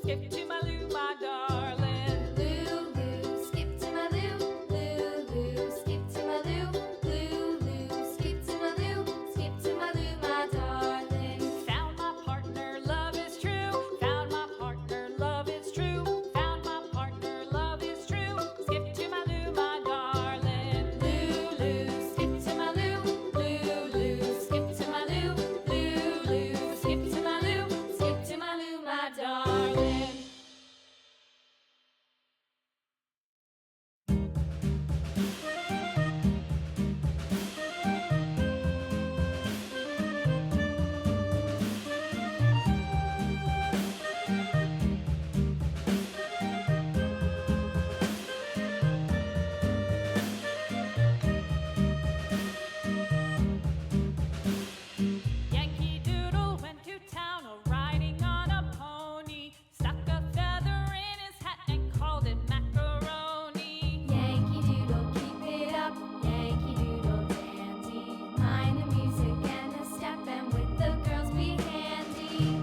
skip to my Lou, my darling. Lulu, skip to my Lou. Lulu, skip to my Lou. Lulu, skip to my Lou. Skip to my Lou, my darling. Found my partner, love is true. Found my partner, love is true. Found my partner, love is true. Skip to my Lou, my darling. Lulu, skip to my Lou. Lulu, skip to my Lou. Lulu, skip to my Lou. Skip to my Lou, my darling. Yankee Doodle went to town riding on a pony. Stuck a feather in his hat and called it macaroni. Yankee Doodle, keep it up. Yankee Doodle dandy. Mind the music and the step, and with the girls be handy.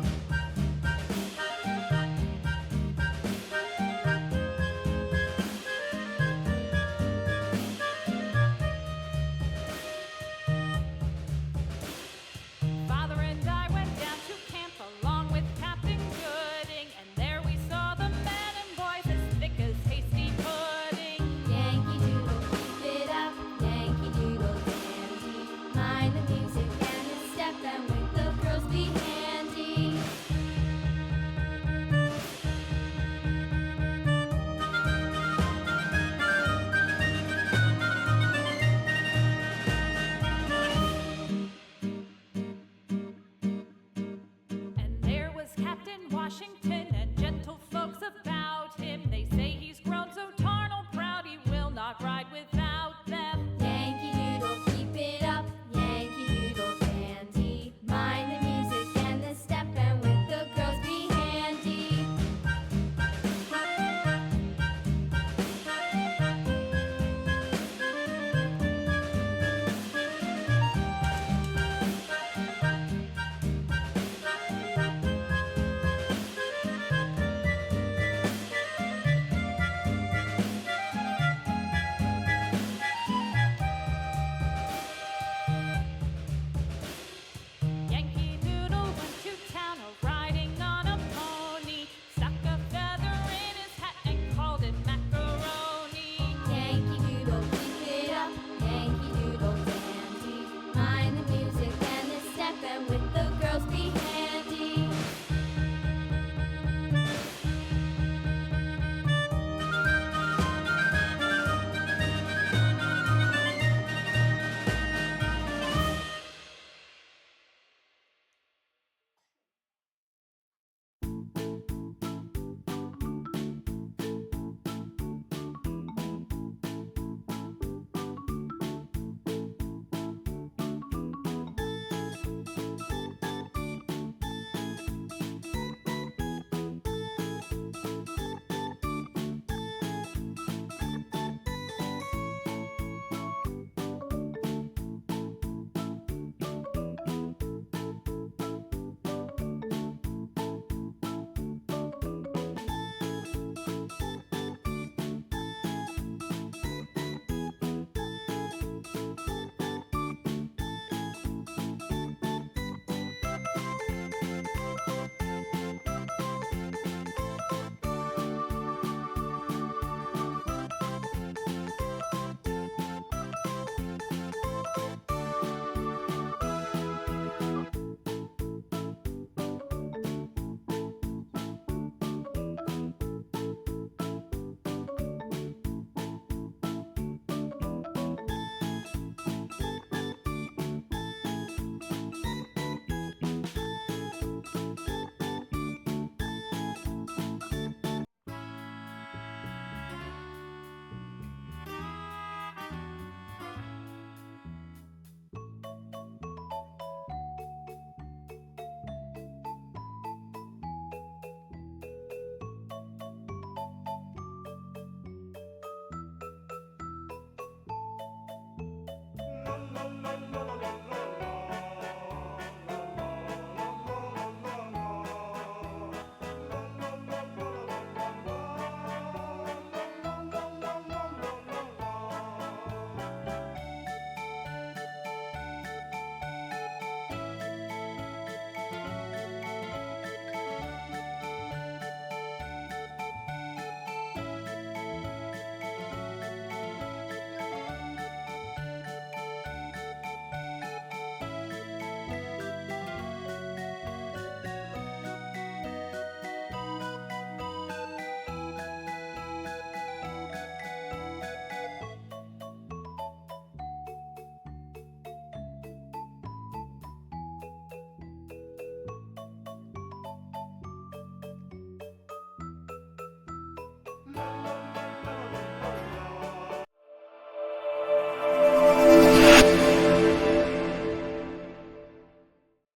Father and I went down to camp along with Captain Gooding, and there we saw the men and boys as thick as hasty pudding. Yankee Doodle, keep it up. Yankee Doodle dandy. Mind the music and the step, and with the girls be handy. And there was Captain Washington and gentle folks about him. They say he's grown so tarnal proud he will not ride without them. Yankee Doodle, keep it up. Yankee Doodle dandy. Mind the music and the step, and with the girls be handy. Yankee Doodle went to town riding on a pony. Stuck a feather in his hat and called it macaroni. Yankee Doodle, keep it up. Yankee Doodle dandy. Mind the music and the step, and with the girls be handy.